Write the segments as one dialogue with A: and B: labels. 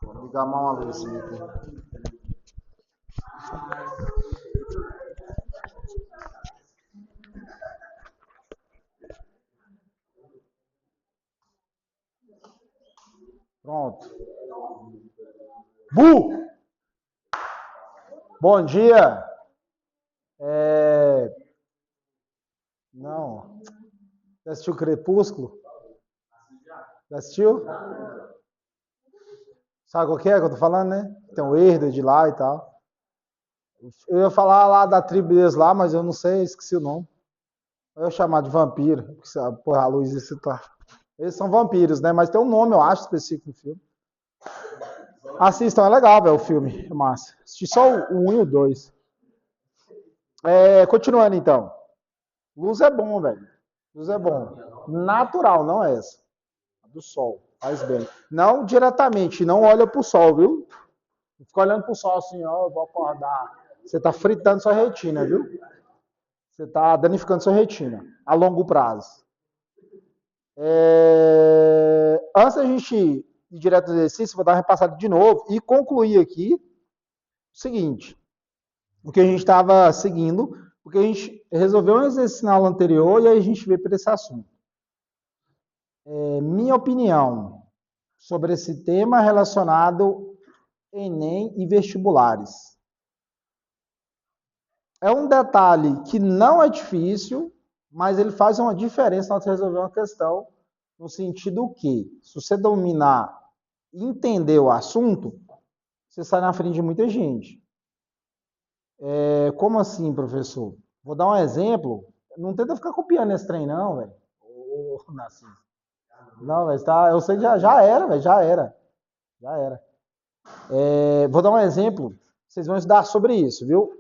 A: Vou ligar uma luzinha aqui. Pronto. Bom dia. Não. Já assistiu Crepúsculo? Já assistiu? Sabe o que é que eu tô falando, né? Tem o Herder de lá e tal. Eu ia falar lá da tribo deles lá, mas eu não sei, esqueci o nome. Eu ia chamar de vampiro. Porra, a Luiz citar. Eles são vampiros, né? Mas tem um nome, eu acho, específico no filme. Assistam, é legal, velho, o filme. É massa. Assisti só o 1 e o 2. Continuando, então. Luz é bom, velho. Luz é bom. Natural, não é essa. Do sol. Faz bem. Não diretamente, não olha pro sol, viu? Não fica olhando pro sol assim, ó, eu vou acordar. Você tá fritando sua retina, viu? Você tá danificando sua retina a longo prazo. Antes da gente ir direto do exercício, vou dar uma repassada de novo e concluir aqui o seguinte. O que a gente estava seguindo, porque a gente resolveu um exercício na aula anterior e aí a gente veio para esse assunto. Minha opinião sobre esse tema relacionado Enem e vestibulares. É um detalhe que não é difícil, mas ele faz uma diferença na hora de resolver uma questão, no sentido que, se você dominar e entender o assunto, você sai na frente de muita gente. Como assim, professor? Vou dar um exemplo. Não tenta ficar copiando esse trem, não, velho. Não, velho, eu sei que já era, velho, já era. Já era. Vou dar um exemplo. Vocês vão estudar sobre isso, viu?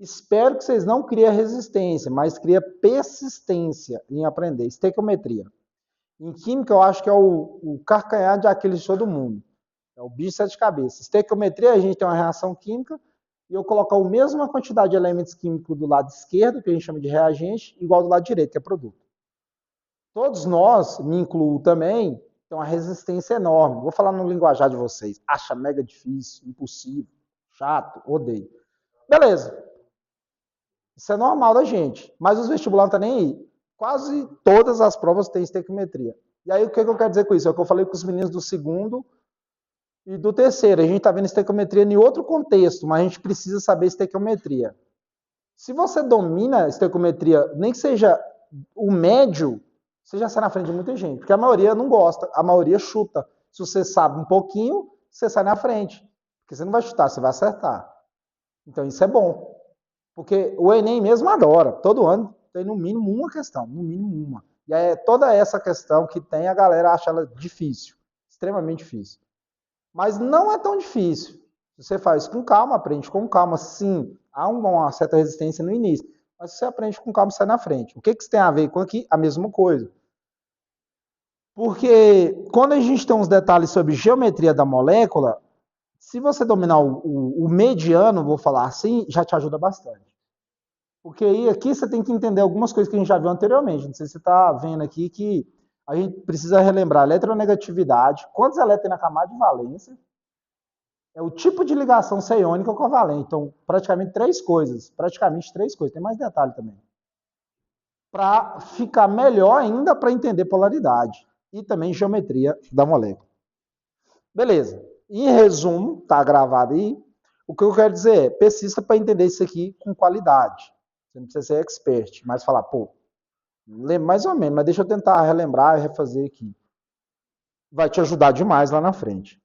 A: Espero que vocês não criem resistência, mas criem persistência em aprender. Estequiometria. Em química, eu acho que é o carcanhar de Aquiles de todo mundo. É o bicho de sete cabeças. Estequiometria, a gente tem uma reação química e eu colocar a mesma quantidade de elementos químicos do lado esquerdo, que a gente chama de reagente, igual do lado direito, que é produto. Todos nós, me incluo também, tem uma resistência enorme. Vou falar no linguajar de vocês. Acha mega difícil, impossível, chato, odeio. Beleza. Isso é normal da gente. Mas os vestibulares não estão nem aí. Quase todas as provas têm estequiometria. E aí, o que eu quero dizer com isso? É o que eu falei com os meninos do segundo e do terceiro. A gente está vendo estequiometria em outro contexto, mas a gente precisa saber estequiometria. Se você domina a estequiometria, nem que seja o médio, você já sai na frente de muita gente. Porque a maioria não gosta, a maioria chuta. Se você sabe um pouquinho, você sai na frente. Porque você não vai chutar, você vai acertar. Então, isso é bom. Porque o Enem mesmo adora. Todo ano tem no mínimo uma questão, no mínimo uma. E aí, toda essa questão que tem, a galera acha ela difícil. Extremamente difícil. Mas não é tão difícil. Você faz com calma, aprende com calma. Sim, há uma certa resistência no início. Mas você aprende com calma e sai na frente. O que isso tem a ver com aqui? A mesma coisa. Porque quando a gente tem uns detalhes sobre geometria da molécula, se você dominar o mediano, vou falar assim, já te ajuda bastante. Porque aí aqui você tem que entender algumas coisas que a gente já viu anteriormente. Não sei se você está vendo aqui que a gente precisa relembrar eletronegatividade, quantos elétrons tem na camada de valência, é o tipo de ligação se é iônica ou covalente. Então, praticamente três coisas. Tem mais detalhe também. Para ficar melhor ainda para entender polaridade. E também geometria da molécula. Beleza. Em resumo, tá gravado aí. O que eu quero dizer é, persista para entender isso aqui com qualidade. Você não precisa ser expert, mas falar, lembro mais ou menos, mas deixa eu tentar relembrar e refazer aqui. Vai te ajudar demais lá na frente.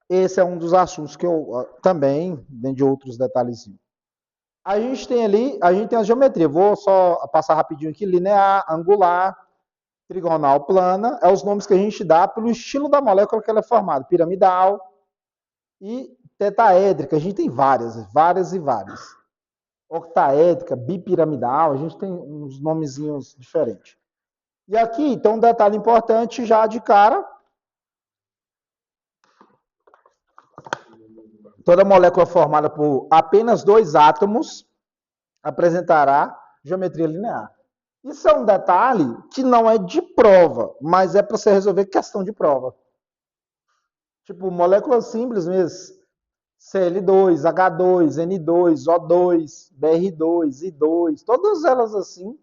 A: Esse é um dos assuntos que eu também, dentro de outros detalhezinhos. A gente tem a geometria. Vou só passar rapidinho aqui. Linear, angular, trigonal, plana. É os nomes que a gente dá pelo estilo da molécula que ela é formada. Piramidal e tetaédrica. A gente tem várias e várias. Octaédrica, bipiramidal. A gente tem uns nomezinhos diferentes. E aqui, então, um detalhe importante já de cara. Toda molécula formada por apenas dois átomos apresentará geometria linear. Isso é um detalhe que não é de prova, mas é para você resolver questão de prova. Tipo, moléculas simples mesmo. Cl2, H2, N2, O2, Br2, I2, todas elas assim,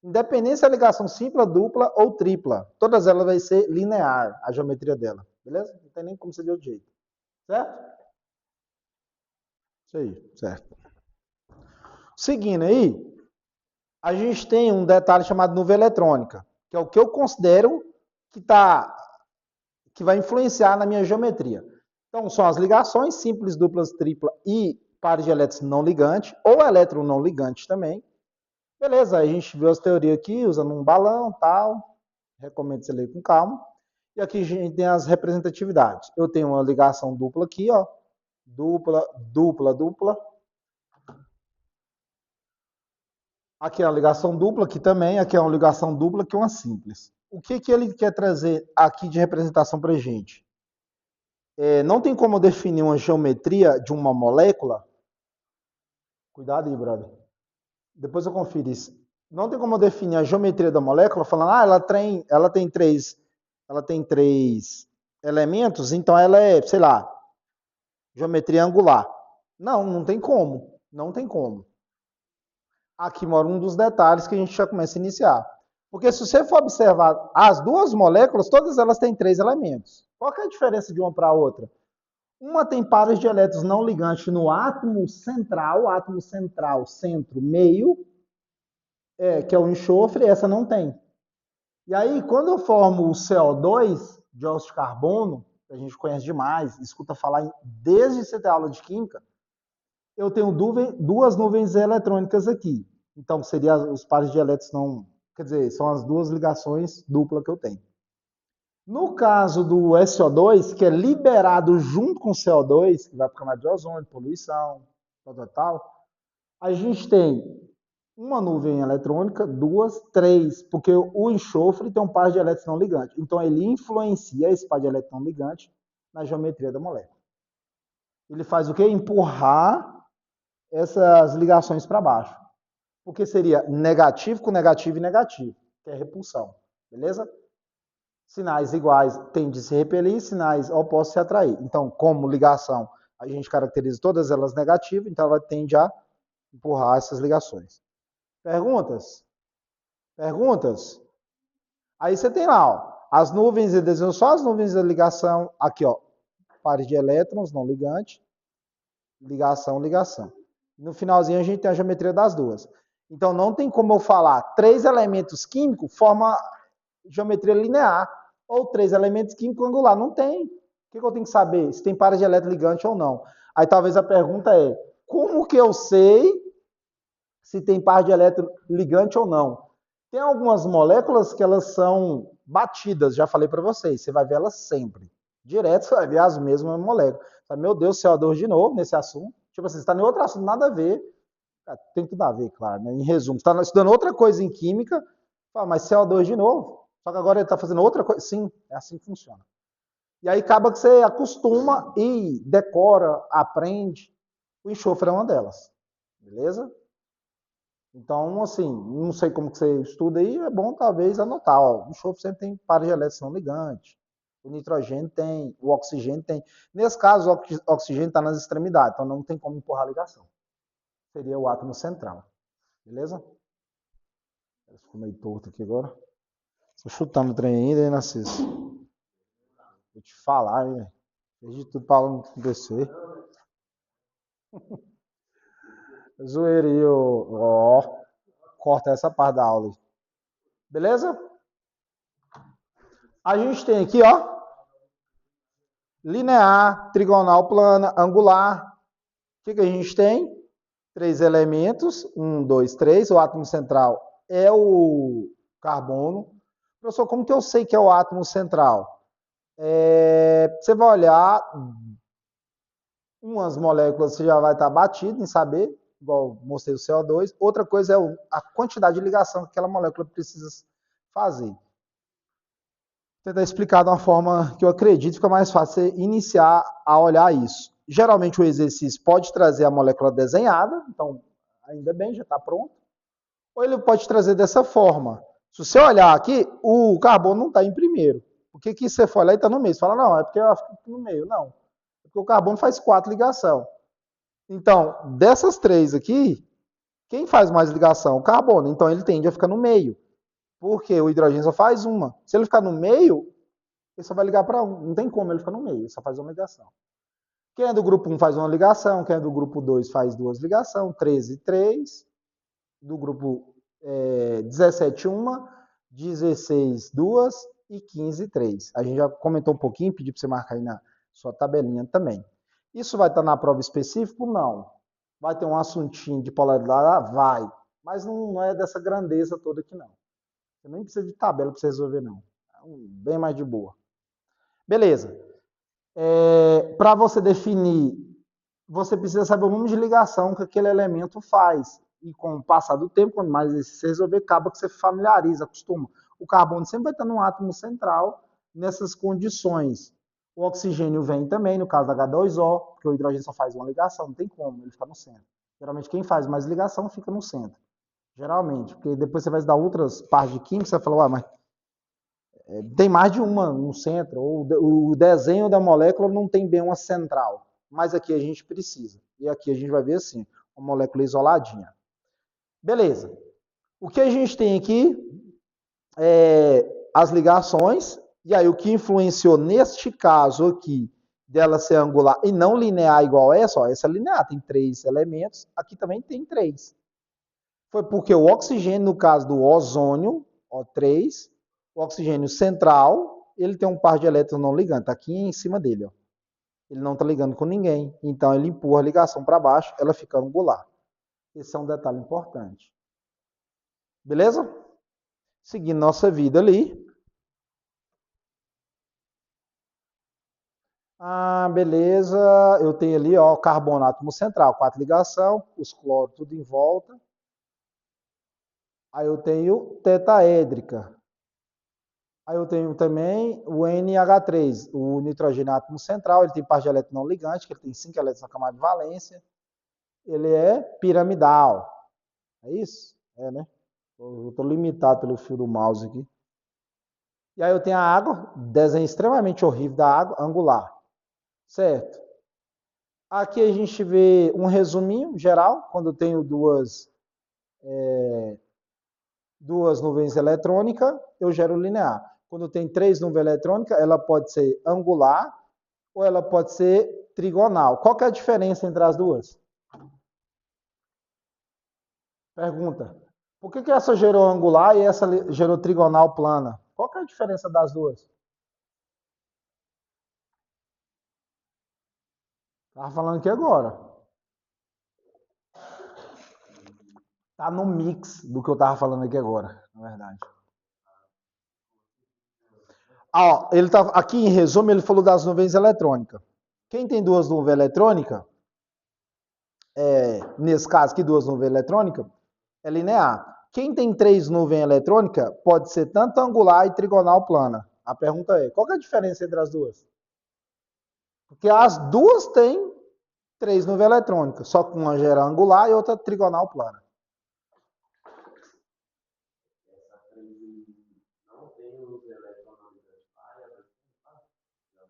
A: independente se é ligação simples, dupla ou tripla, todas elas vai ser linear, a geometria dela, beleza? Não tem nem como ser de outro jeito, certo? Isso aí, certo. Seguindo aí, a gente tem um detalhe chamado nuvem eletrônica, que é o que eu considero que vai influenciar na minha geometria. Então, são as ligações simples, duplas, tripla e pares de elétrons não ligantes, ou elétron não ligante também. Beleza, a gente viu as teorias aqui, usando um balão, tal. Recomendo você ler com calma. E aqui a gente tem as representatividades. Eu tenho uma ligação dupla aqui, ó. Dupla, dupla, dupla. Aqui é uma ligação dupla, aqui também. Aqui é uma ligação dupla, aqui é uma simples. O que ele quer trazer aqui de representação para a gente? Não tem como definir uma geometria de uma molécula. Cuidado aí, brother. Depois eu confiro isso. Não tem como definir a geometria da molécula falando, ela tem três elementos, então ela é, sei lá, geometria angular. Não, não tem como. Não tem como. Aqui mora um dos detalhes que a gente já começa a iniciar. Porque se você for observar as duas moléculas, todas elas têm três elementos. Qual que é a diferença de uma para a outra? Uma tem pares de elétrons não ligantes no átomo central, centro, meio, que é o enxofre, essa não tem. E aí, quando eu formo o CO2, dióxido de carbono, que a gente conhece demais, escuta falar desde você ter aula de química, eu tenho duas nuvens eletrônicas aqui. Então, seria os pares de elétrons não... Quer dizer, são as duas ligações duplas que eu tenho. No caso do SO2, que é liberado junto com o CO2, que vai para o camada de ozônio, poluição, tal, a gente tem uma nuvem eletrônica, duas, três, porque o enxofre tem um par de elétrons não ligantes. Então, ele influencia esse par de elétrons não ligantes na geometria da molécula. Ele faz o quê? Empurrar essas ligações para baixo. Porque seria negativo com negativo e negativo, que é repulsão. Beleza? Sinais iguais tendem a se repelir, sinais opostos se atrair. Então, como ligação, a gente caracteriza todas elas negativas, então ela tende a empurrar essas ligações. Perguntas? Perguntas? Aí você tem lá, ó, as nuvens de adesão, só as nuvens de ligação, aqui, ó, pares de elétrons não ligante, ligação, ligação. No finalzinho a gente tem a geometria das duas. Então não tem como eu falar três elementos químicos forma geometria linear ou três elementos químicos angular. Não tem. O que eu tenho que saber? Se tem pares de elétron ligante ou não. Aí talvez a pergunta é, como que eu sei se tem par de elétron ligante ou não? Tem algumas moléculas que elas são batidas, já falei para vocês, você vai ver elas sempre. Direto você vai ver as mesmas moléculas. Meu Deus, CO2 de novo nesse assunto. Tipo assim, você está em outro assunto, nada a ver. Tem tudo a ver, claro, né? Em resumo, você está estudando outra coisa em química, fala, mas CO2 de novo. Só que agora ele está fazendo outra coisa. Sim, é assim que funciona. E aí acaba que você acostuma e decora, aprende. O enxofre é uma delas. Beleza? Então, assim, não sei como que você estuda aí, é bom talvez anotar. Ó, o enxofre sempre tem pares de elétrons não ligantes. O nitrogênio tem, o oxigênio tem. Nesse caso, o oxigênio está nas extremidades, então não tem como empurrar a ligação. Seria o átomo central. Beleza? Ficou meio torto aqui agora. Estou chutando o trem ainda, hein, Narciso? Vou te falar, hein, velho. Fiz de tudo para não acontecer. Zoeira aí, ó. Corta essa parte da aula aí. Beleza? A gente tem aqui, ó. Linear, trigonal, plana, angular. O que a gente tem? Três elementos. 1, 2, 3. O átomo central é o carbono. Professor, como que eu sei que é o átomo central? Você vai olhar umas moléculas, você já vai estar batido em saber, igual mostrei o CO2. Outra coisa é a quantidade de ligação que aquela molécula precisa fazer. Vou tentar explicar de uma forma que eu acredito que fica mais fácil você iniciar a olhar isso. geralmente o exercício pode trazer a molécula desenhada, então ainda bem, já está pronto. Ou ele pode trazer dessa forma. Se você olhar aqui, o carbono não está em primeiro. Por que que você for olhar e está no meio? Você fala, não, é porque eu fico no meio. Não, é porque o carbono faz 4 ligações. Então, dessas 3 aqui, quem faz mais ligação? O carbono. Então, ele tende a ficar no meio. Porque o hidrogênio só faz uma. Se ele ficar no meio, ele só vai ligar para um. Não tem como ele ficar no meio, ele só faz uma ligação. Quem é do grupo 1 faz uma ligação, quem é do grupo 2 faz 2 ligações, 13, 3. Do grupo 17, 1, 16, 2 e 15, 3. A gente já comentou um pouquinho, pedi para você marcar aí na sua tabelinha também. Isso vai estar na prova específica? Não. Vai ter um assuntinho de polaridade? Vai. Mas não é dessa grandeza toda aqui, não. Você nem precisa de tabela para você resolver, não. Bem mais de boa. Beleza. Para você definir, você precisa saber o número de ligação que aquele elemento faz. E com o passar do tempo, quanto mais você resolver, acaba que você familiariza, acostuma. O carbono sempre vai estar no átomo central, nessas condições. O oxigênio vem também, no caso da H2O, porque o hidrogênio só faz uma ligação, não tem como, ele fica no centro. Geralmente quem faz mais ligação fica no centro. Geralmente, porque depois você vai dar outras partes de química, você vai falar, mas tem mais de uma no centro, ou o desenho da molécula não tem bem uma central. Mas aqui a gente precisa. E aqui a gente vai ver assim, uma molécula isoladinha. Beleza. O que a gente tem aqui é as ligações, e aí o que influenciou neste caso aqui dela ser angular e não linear igual essa, ó, essa é linear, tem 3 elementos, aqui também tem 3. Foi porque o oxigênio, no caso do ozônio, O3, o oxigênio central, ele tem um par de elétrons não ligantes, está aqui em cima dele, ó. Ele não está ligando com ninguém, então ele empurra a ligação para baixo, ela fica angular. Esse é um detalhe importante. Beleza? Seguindo nossa vida ali. Beleza. Eu tenho ali, ó, carbono átomo central, 4 ligações, os cloros tudo em volta. Aí eu tenho tetaédrica. Aí eu tenho também o NH3, o nitrogênio átomo central, ele tem par de elétron não ligante, que ele tem 5 elétrons na camada de valência. Ele é piramidal. É isso? É, né? Eu estou limitado pelo fio do mouse aqui. E aí eu tenho a água, desenho extremamente horrível da água, angular. Certo? Aqui a gente vê um resuminho geral, quando eu tenho duas nuvens eletrônicas, eu gero linear. Quando eu tenho 3 nuvens eletrônicas, ela pode ser angular ou ela pode ser trigonal. Qual que é a diferença entre as duas? Pergunta. Por que essa gerou angular e essa gerou trigonal plana? Qual que é a diferença das duas? Estava falando aqui agora. Tá no mix do que eu estava falando aqui agora, na verdade. Ele tá, aqui em resumo, ele falou das nuvens eletrônicas. Quem tem 2 nuvens eletrônicas, nesse caso aqui, 2 nuvens eletrônicas, é linear. Quem tem 3 nuvens eletrônicas, pode ser tanto angular e trigonal plana. A pergunta é, qual que é a diferença entre as duas? Porque as duas têm 3 nuvens eletrônicas, só que uma gera angular e outra trigonal plana.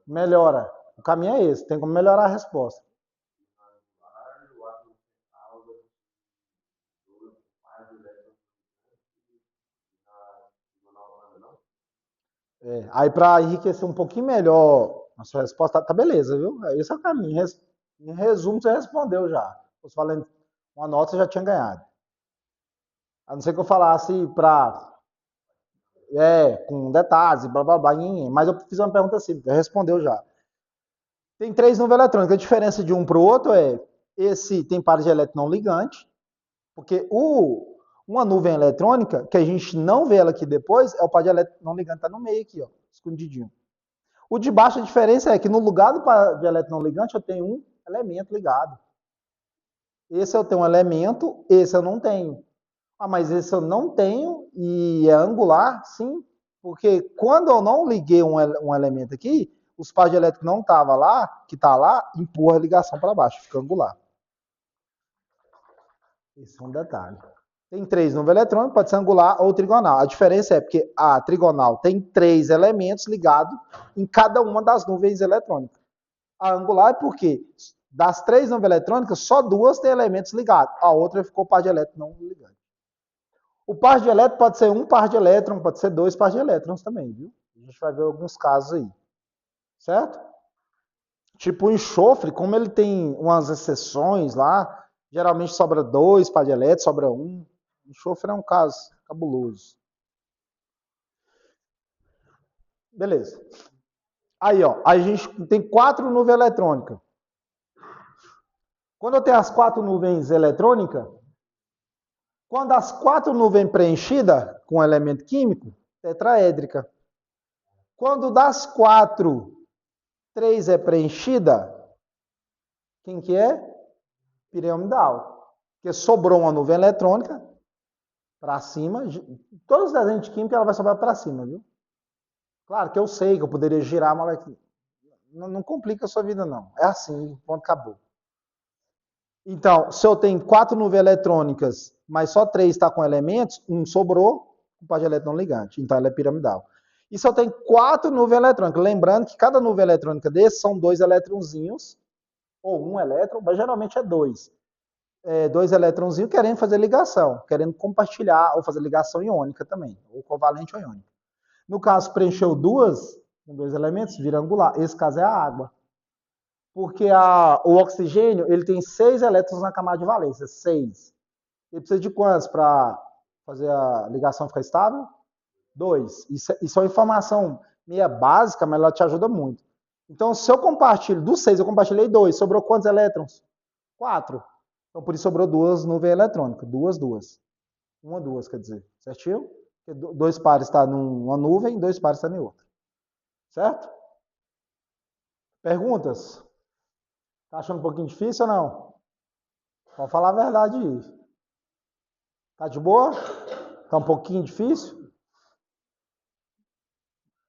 A: Melhora. O caminho é esse, tem como melhorar a resposta. Aí para enriquecer um pouquinho melhor a sua resposta, tá beleza, viu? Esse é o caminho. Em resumo, você respondeu já. Se falando uma nota, você já tinha ganhado. A não ser que eu falasse para com detalhes, blá blá blá, mas eu fiz uma pergunta simples, respondeu já. Tem 3 nuvens eletrônicas. A diferença de um para o outro é esse tem par de elétron não ligante, porque uma nuvem eletrônica, que a gente não vê ela aqui depois, é o par de elétron não ligante, está no meio aqui, ó, escondidinho. O de baixo, a diferença é que no lugar do par de elétron não ligante, eu tenho um elemento ligado. Esse eu tenho um elemento, esse eu não tenho. Mas esse eu não tenho e é angular? Sim, porque quando eu não liguei um elemento aqui, os par de elétrico não tava lá, que tá lá, empurra a ligação para baixo, fica angular. Esse é um detalhe. Tem 3 nuvens eletrônicas, pode ser angular ou trigonal. A diferença é porque a trigonal tem 3 elementos ligados em cada uma das nuvens eletrônicas. A angular é porque das 3 nuvens eletrônicas, só 2 têm elementos ligados. A outra ficou par de elétron não ligado. O par de elétron pode ser um par de elétron, pode ser 2 par de elétrons também, viu? A gente vai ver alguns casos aí. Certo? Tipo o enxofre, como ele tem umas exceções lá, geralmente sobra 2 par de elétrons, sobra 1. O enxofre é um caso cabuloso. Beleza. Aí, ó, a gente tem 4 nuvens eletrônicas. Quando eu tenho as 4 nuvens eletrônicas, quando as 4 nuvens preenchidas com elemento químico, tetraédrica. Quando das 4, 3 é preenchida, quem que é? Piramidal. Porque sobrou uma nuvem eletrônica para cima. Todos os desenhos de química ela vai sobrar para cima, viu? Claro que eu sei que eu poderia girar, mas não complica a sua vida, não. É assim, ponto, acabou. Então, se eu tenho 4 nuvens eletrônicas, mas só 3 está com elementos, um sobrou, um par de elétron ligante. Então, ela é piramidal. E se eu tenho 4 nuvens eletrônicas, lembrando que cada nuvem eletrônica desse são 2 elétronzinhos, ou um elétron, mas geralmente é 2. 2 elétronzinhos querendo fazer ligação, querendo compartilhar, ou fazer ligação iônica também, ou covalente ou iônica. No caso, preencheu 2, com 2 elementos, vira angular. Esse caso é a água. Porque o oxigênio ele tem 6 elétrons na camada de valência. 6. Ele precisa de quantos para fazer a ligação ficar estável? 2. Isso é uma informação meio básica, mas ela te ajuda muito. Então, se eu compartilho, dos 6 eu compartilhei 2, sobrou quantos elétrons? 4. Então, por isso sobrou 2 nuvens eletrônicas. 2. 2, quer dizer. Certinho? Porque 2 pares estão numa nuvem, 2 pares estão em outra. Certo? Perguntas? Tá achando um pouquinho difícil ou não? Pode falar a verdade aí. Tá de boa? Tá um pouquinho difícil?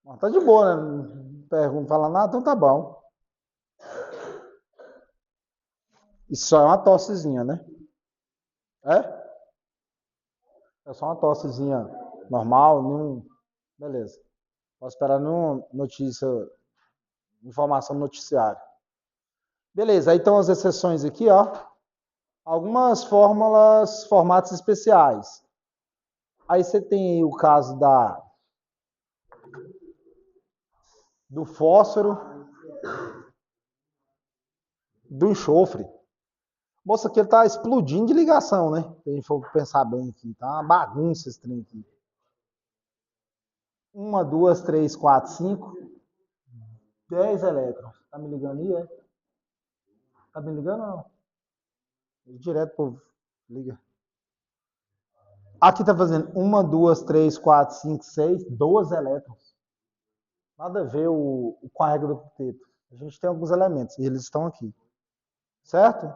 A: Não, tá de boa, né? Não pergunta, fala nada, então tá bom. Isso só é uma tossezinha, né? É? É só uma tossezinha normal, beleza. Posso esperar nenhuma notícia, informação no noticiário. Beleza, aí estão as exceções aqui, ó. Algumas fórmulas, formatos especiais. Aí você tem o caso do fósforo, do enxofre. Moça, aqui ele tá explodindo de ligação, né? Se a gente for pensar bem aqui, tá uma bagunça esse trem aqui. 1, 2, 3, 4, 5, 10 elétrons. Tá me ligando aí, é? Tá me ligando ou não? Direto, povo. Liga. Aqui tá fazendo 1, 2, 3, 4, 5, 6, 12 elétrons. Nada a ver com a regra do quinteto. A gente tem alguns elementos e eles estão aqui. Certo?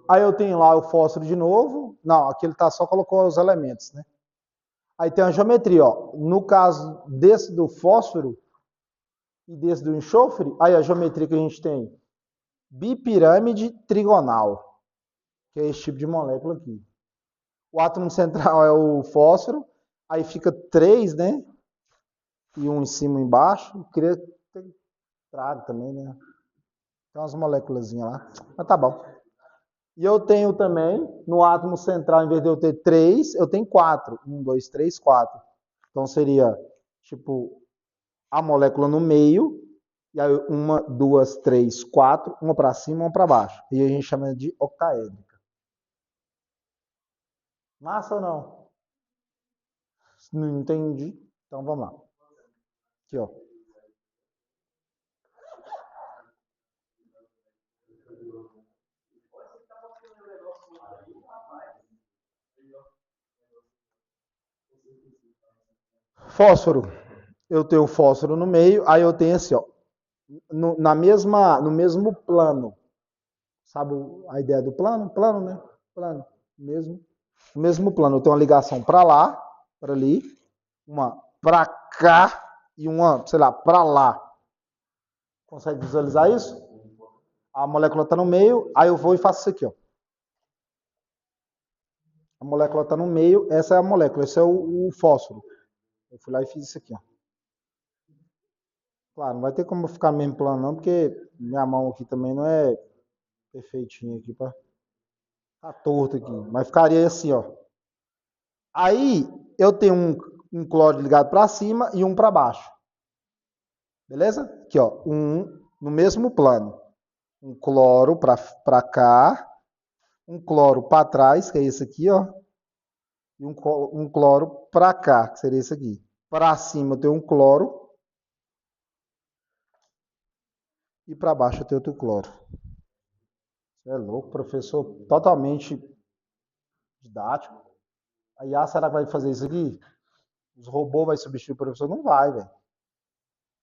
A: Aí eu tenho lá o fósforo de novo. Não, aqui ele tá só colocou os elementos, né? Aí tem a geometria, ó. No caso desse do fósforo e desse do enxofre, aí a geometria que a gente tem bipirâmide trigonal, que é esse tipo de molécula aqui. O átomo central é o fósforo, aí fica 3, né? E um em cima e embaixo. Queria ter trago também, né? Tem umas moléculas lá. Mas tá bom. E eu tenho também, no átomo central, em vez de eu ter 3, eu tenho 4. 1, 2, 3, 4. Então seria, tipo, a molécula no meio, e aí 1, 2, 3, 4, uma para cima, uma para baixo. E a gente chama de octaédrica. Massa ou não? Não entendi? Então vamos lá. Aqui, ó. Fósforo. Eu tenho fósforo no meio, aí eu tenho assim, ó. No mesmo plano. Sabe a ideia do plano? Plano, né? Plano mesmo. No mesmo plano, eu tenho uma ligação para lá, para ali, uma para cá e uma, sei lá, para lá. Consegue visualizar isso? A molécula está no meio, aí eu vou e faço isso aqui, ó. A molécula está no meio, essa é a molécula, esse é o fósforo. Eu fui lá e fiz isso aqui, ó. Claro, não vai ter como ficar mesmo plano não, porque minha mão aqui também não é perfeitinha aqui, tá torto aqui, mas ficaria assim, ó. Aí eu tenho um cloro ligado para cima e um para baixo. Beleza? Aqui, ó, no mesmo plano. Um cloro para cá, um cloro para trás, que é esse aqui, ó. E um cloro para cá, que seria esse aqui. Para cima eu tenho um cloro e para baixo eu tenho outro cloro. Você é louco, professor totalmente didático. A IA, será que vai fazer isso aqui? Os robôs vai substituir o professor? Não vai, velho.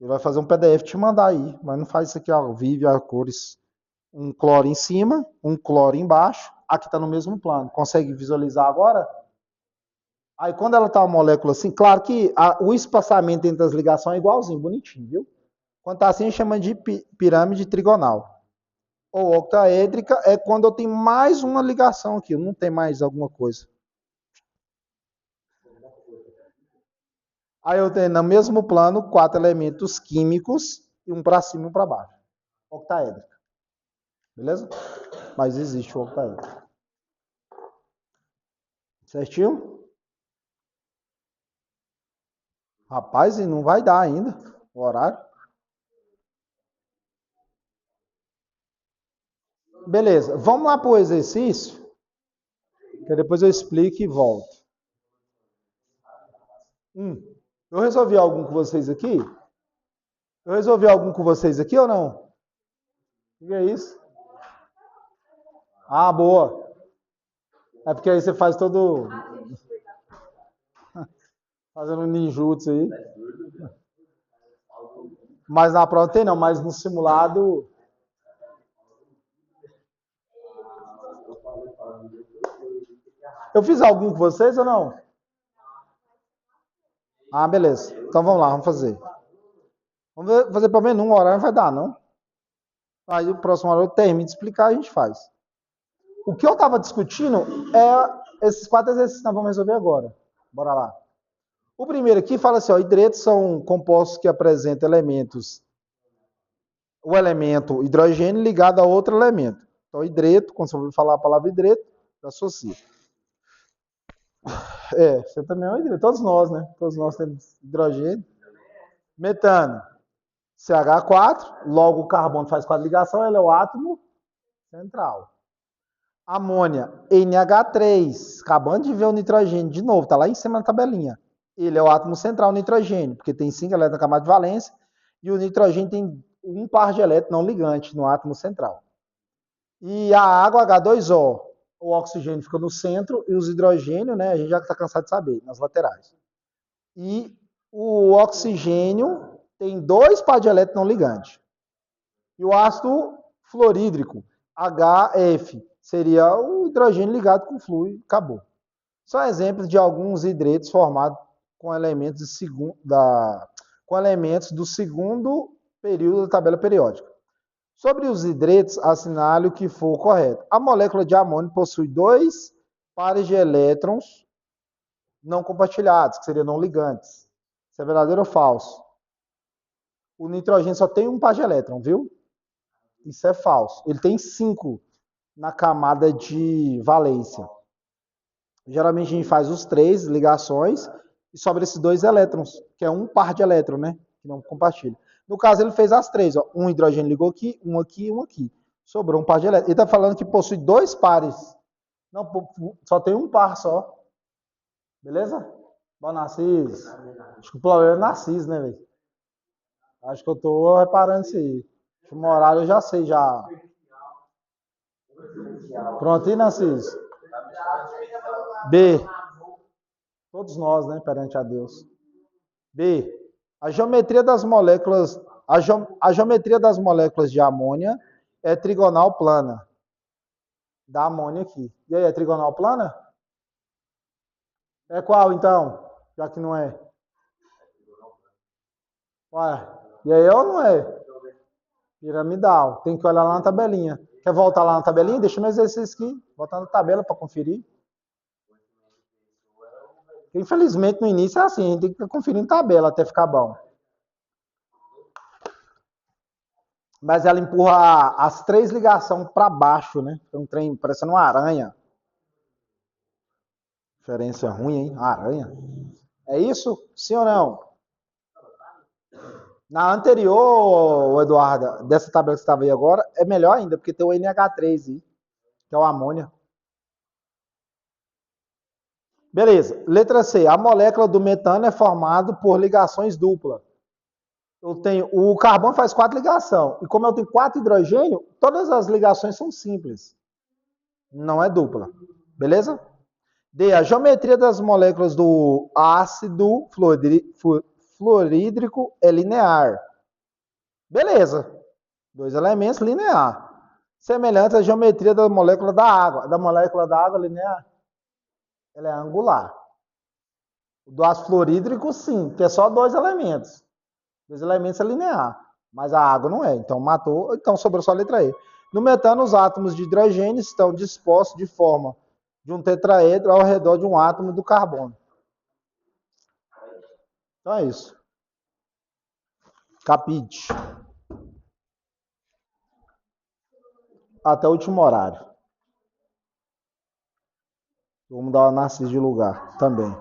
A: Ele vai fazer um PDF e te mandar aí, mas não faz isso aqui ao vivo, a cores. Um cloro em cima, um cloro embaixo. Aqui está no mesmo plano. Consegue visualizar agora? Aí quando ela está uma molécula assim, claro que o espaçamento entre as ligações é igualzinho, bonitinho, viu? Quando está assim, a gente chama de pirâmide trigonal. Ou octaédrica é quando eu tenho mais uma ligação aqui, não tem mais alguma coisa. Aí eu tenho no mesmo plano 4 elementos químicos e um para cima e um para baixo. Octaédrica. Beleza? Mas existe o octaédrico. Certinho? Rapaz, e não vai dar ainda o horário. Beleza, vamos lá para o exercício, que depois eu explico e volto. Eu resolvi algum com vocês aqui? Eu resolvi algum com vocês aqui ou não? O que é isso? Ah, boa. É porque aí você faz todo... Fazendo um ninjutsu aí. Mas na prova tem não, mas no simulado... Eu fiz algum com vocês ou não? Ah, beleza. Então vamos lá, vamos fazer. Vamos fazer pelo menos um horário, não vai dar, não? Aí o próximo horário eu termino de explicar e a gente faz. O que eu estava discutindo é esses 4 exercícios que nós vamos resolver agora. Bora lá. O primeiro aqui fala assim, ó, hidretos são compostos que apresentam elementos, o elemento hidrogênio ligado a outro elemento. Então, hidreto, quando você ouvir falar a palavra hidreto, associa. Você também é um hidreto, todos nós, né? Todos nós temos hidrogênio. Metano, CH4, logo o carbono faz 4 ligações, ele é o átomo central. Amônia, NH3, acabando de ver o nitrogênio de novo, tá lá em cima na tabelinha. Ele é o átomo central nitrogênio, porque tem 5 elétrons na camada de valência, e o nitrogênio tem um par de elétrons não ligantes no átomo central. E a água, H2O, o oxigênio fica no centro, e os hidrogênios, né, a gente já está cansado de saber, nas laterais. E o oxigênio tem 2 par de elétrons não ligantes. E o ácido fluorídrico, HF, seria o hidrogênio ligado com fluido, acabou. São exemplos de alguns hidretos formados com elementos, com elementos do segundo período da tabela periódica. Sobre os hidretos, assinale o que for correto. A molécula de amônio possui 2 pares de elétrons não compartilhados, que seriam não ligantes. Isso é verdadeiro ou falso? O nitrogênio só tem um par de elétrons, viu? Isso é falso. Ele tem 5 na camada de valência. Geralmente a gente faz os 3 ligações e sobra esses 2 elétrons, que é um par de elétrons, né? Que não compartilha. No caso, ele fez as 3, ó. Um hidrogênio ligou aqui, um aqui e um aqui. Sobrou um par de elétrons. Ele está falando que possui 2 pares. Não, só tem um par só. Beleza? Bom, Narciso. Acho que o problema é Narciso, né, velho? Acho que eu tô reparando isso aí. O horário eu já sei, já. Pronto, e Narciso? B. Todos nós, né, perante a Deus. B. A geometria das moléculas, a geometria das moléculas de amônia é trigonal plana. Da amônia aqui. E aí, é trigonal plana? É qual, então? Já que não é. Ué, e aí ou não é? Piramidal. Tem que olhar lá na tabelinha. Quer voltar lá na tabelinha? Deixa no exercício aqui. Voltar na tabela para conferir. Infelizmente, no início é assim. A gente tem que conferir em tabela até ficar bom. Mas ela empurra as três ligações para baixo, né? Tem um trem parecendo uma aranha. Diferença ruim, hein? Aranha. É isso? Sim ou não? Na anterior, Eduardo, dessa tabela que você estava aí agora, é melhor ainda, porque tem o NH3 aí, que é o amônia. Beleza. Letra C. A molécula do metano é formada por ligações duplas. O carbono faz 4 ligações. E como eu tenho 4 hidrogênio, todas as ligações são simples. Não é dupla. Beleza? D. A geometria das moléculas do ácido fluorídrico é linear. Beleza. 2 elementos linear. Semelhante à geometria da molécula da água. Da molécula da água linear, ela é angular. O do ácido fluorídrico, sim, que é só 2 elementos. 2 elementos é linear. Mas a água não é. Então matou. Então sobrou só a letra E. No metano, os átomos de hidrogênio estão dispostos de forma de um tetraedro ao redor de um átomo do carbono. Então é isso. Capite. Até o último horário. Vamos dar uma narcisa de lugar também.